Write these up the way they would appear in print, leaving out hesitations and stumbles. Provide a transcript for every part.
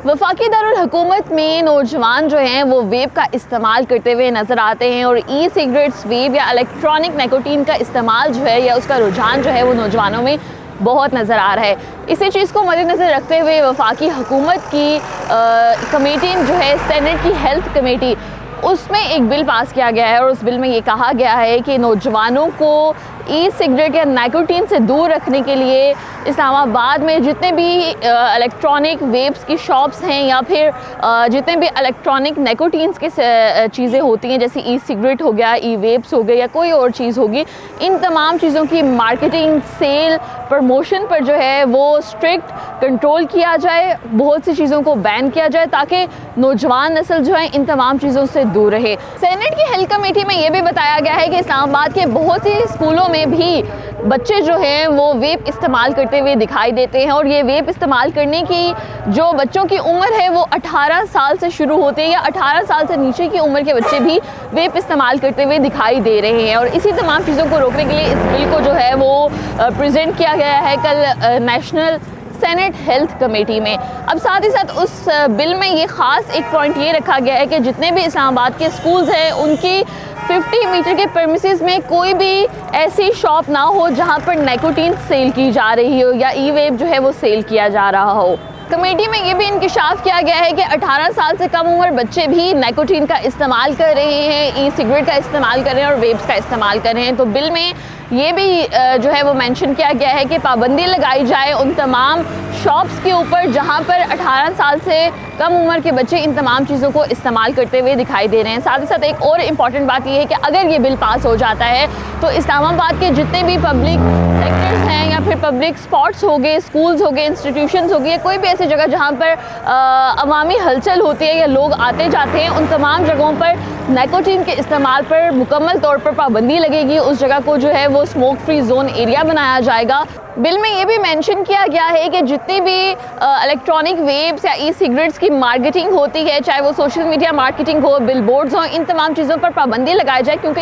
वफाकी दारुल हुकूमत में नौजवान जो हैं वो वेप का इस्तेमाल करते हुए नज़र आते हैं और ई सिगरेट्स, वेप या इलेक्ट्रॉनिक निकोटीन का इस्तेमाल जो है या उसका रुझान जो है वो नौजवानों में बहुत नज़र आ रहा है। इसी चीज़ को मद्देनज़र रखते हुए वफाकी हुकूमत की कमेटी जो है सेनेट की हेल्थ कमेटी, उसमें एक बिल पास किया गया है और उस बिल में ये कहा गया है कि नौजवानों को ई सिगरेट या निकोटीन से दूर रखने के लिए इस्लामाबाद में जितने भी इलेक्ट्रॉनिक वेप्स की शॉप्स हैं या फिर जितने भी इलेक्ट्रॉनिक निकोटीन्स की चीज़ें होती हैं, जैसे ई सिगरेट हो गया, ई वेप्स हो गए या कोई और चीज़ होगी, इन तमाम चीज़ों की मार्केटिंग, सेल, प्रमोशन पर जो है वो स्ट्रिक्ट कंट्रोल किया जाए, बहुत सी चीज़ों को बैन किया जाए ताकि नौजवान नस्ल जो है इन तमाम चीज़ों से दूर रहे। सेनेट की हेल्थ कमेटी में ये भी बताया गया है कि इस्लामाबाद के बहुत सी स्कूलों में भी बच्चे जो हैं वो वेप इस्तेमाल करते हुए दिखाई देते हैं और ये वेप इस्तेमाल करने की जो बच्चों की उम्र है वो 18 साल से शुरू होते हैं या 18 साल से नीचे की उम्र के बच्चे भी वेप इस्तेमाल करते हुए दिखाई दे रहे हैं। और इसी तमाम चीज़ों को रोकने के लिए इस बिल को जो है वो प्रेजेंट किया गया है कल नेशनल सेनेट हेल्थ कमेटी में। अब साथ ही साथ उस बिल में ये ख़ास एक पॉइंट ये रखा गया है कि जितने भी इस्लामाबाद के स्कूल्स हैं उनकी 50 मीटर के प्रेमिसेस में कोई भी ऐसी शॉप ना हो जहां पर निकोटीन सेल की जा रही हो या ई वेप जो है वो सेल किया जा रहा हो। कमेटी में ये भी इंकिशाफ किया गया है कि 18 साल से कम उम्र बच्चे भी निकोटीन का इस्तेमाल कर रहे हैं, ई सिगरेट का इस्तेमाल कर रहे हैं और वेप्स का इस्तेमाल कर रहे हैं। तो बिल में ये भी जो है वो मेंशन किया गया है कि पाबंदी लगाई जाए उन तमाम शॉप्स के ऊपर जहां पर 18 साल से कम उम्र के बच्चे इन तमाम चीज़ों को इस्तेमाल करते हुए दिखाई दे रहे हैं। साथ ही साथ एक और इम्पॉर्टेंट बात ये है कि अगर ये बिल पास हो जाता है तो इस्लामाबाद के जितने भी पब्लिक सेक्टर्स हैं या फिर पब्लिक स्पॉट्स हो गए, स्कूल्स हो गए, इंस्टीट्यूशंस हो गए, कोई भी ऐसी जगह जहाँ पर अवामी हलचल होती है या लोग आते जाते हैं, उन तमाम जगहों पर निकोटीन के इस्तेमाल पर मुकम्मल तौर पर पाबंदी लगेगी। उस जगह को जो है वो स्मोक फ्री जोन एरिया बनाया जाएगा। बिल में ये भी मेंशन किया गया है कि जितनी भी इलेक्ट्रॉनिक वेप्स या ई सिगरेट्स की मार्केटिंग होती है, चाहे वो सोशल मीडिया मार्केटिंग हो, बिलबोर्ड्स हो, इन तमाम चीज़ों पर पाबंदी लगाई जाए क्योंकि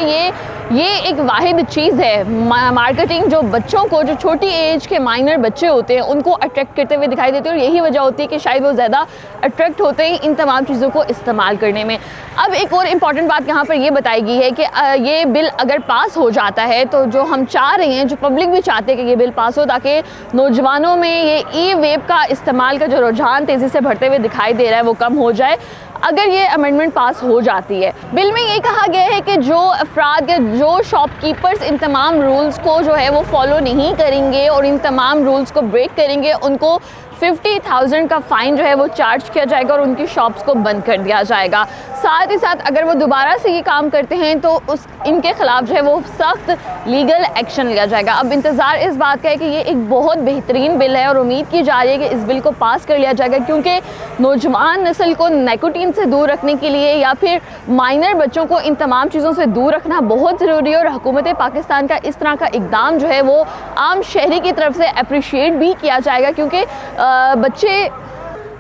ये एक वाहिद चीज़ है मार्केटिंग जो बच्चों को, जो छोटी एज के माइनर बच्चे होते हैं उनको अट्रैक्ट करते हुए दिखाई देते हैं और यही वजह होती है कि शायद वो ज़्यादा अट्रैक्ट होते हैं इन तमाम चीज़ों को इस्तेमाल करने में। अब एक और इम्पॉर्टेंट बात यहाँ पर ये बताई गई है कि ये बिल अगर पास हो जाता है तो जो हम चाह रहे हैं, जो पब्लिक भी चाहते हैं कि ये बिल पास हो ताकि नौजवानों में ये ई वेप का इस्तेमाल का जो रुझान तेज़ी से बढ़ते हुए दिखाई दे रहा है वो कम हो जाए अगर ये अमेंडमेंट पास हो जाती है। बिल में ये कहा गया है कि जो अफराद, जो शॉपकीपर्स इन तमाम रूल्स को जो है वो फॉलो नहीं करेंगे और इन तमाम रूल्स को ब्रेक करेंगे, उनको 50,000 का फ़ाइन जो है वो चार्ज किया जाएगा और उनकी शॉप्स को बंद कर दिया जाएगा। साथ ही साथ अगर वो दोबारा से ये काम करते हैं तो इनके ख़िलाफ़ जो है वो सख्त लीगल एक्शन लिया जाएगा। अब इंतज़ार इस बात का है कि ये एक बहुत बेहतरीन बिल है और उम्मीद की जा रही है कि इस बिल को पास कर लिया जाएगा क्योंकि नौजवान नस्ल को निकोटीन से दूर रखने के लिए या फिर माइनर बच्चों को इन तमाम चीज़ों से दूर रखना बहुत ज़रूरी है और हुकूमत पाकिस्तान का इस तरह का इक़दाम जो है वो आम शहरी की तरफ से अप्रिशिएट भी किया जाएगा क्योंकि बच्चे,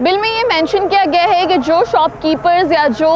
बिल में ये मेंशन किया गया है कि जो शॉपकीपर्स या जो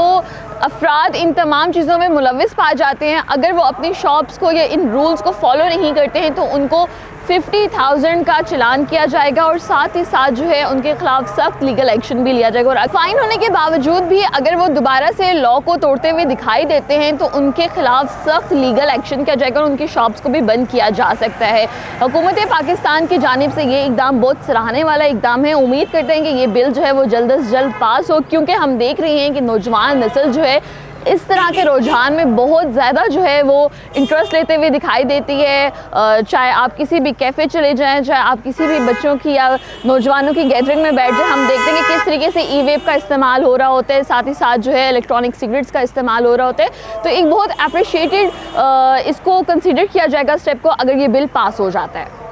अफराद इन तमाम चीज़ों में मुलविस पाए जाते हैं, अगर वो अपनी शॉप्स को या इन रूल्स को फॉलो नहीं करते हैं तो उनको 50,000 का चलान किया जाएगा और साथ ही साथ जो है उनके खिलाफ सख्त लीगल एक्शन भी लिया जाएगा। और फाइन होने के बावजूद भी अगर वो दोबारा से लॉ को तोड़ते हुए दिखाई देते हैं तो उनके खिलाफ सख्त लीगल एक्शन किया जाएगा और उनकी शॉप्स को भी बंद किया जा सकता है। हुकूमत पाकिस्तान की जानिब से ये इकदाम बहुत सराहने वाला इकदाम है। उम्मीद करते हैं कि ये बिल जो है वो जल्द से जल्द पास हो क्योंकि हम देख रहे हैं कि नौजवान नस्ल जो है इस तरह के रुझान में बहुत ज़्यादा जो है वो इंटरेस्ट लेते हुए दिखाई देती है। चाहे आप किसी भी कैफ़े चले जाएं, चाहे आप किसी भी बच्चों की या नौजवानों की गैदरिंग में बैठ जाएं, हम देखते हैं कि किस तरीके से ई वेप का इस्तेमाल हो रहा होता है, साथ ही साथ जो है इलेक्ट्रॉनिक सिगरेट्स का इस्तेमाल हो रहा होता है। तो एक बहुत अप्रिशिएटेड इसको कंसिडर किया जाएगा स्टेप को अगर ये बिल पास हो जाता है।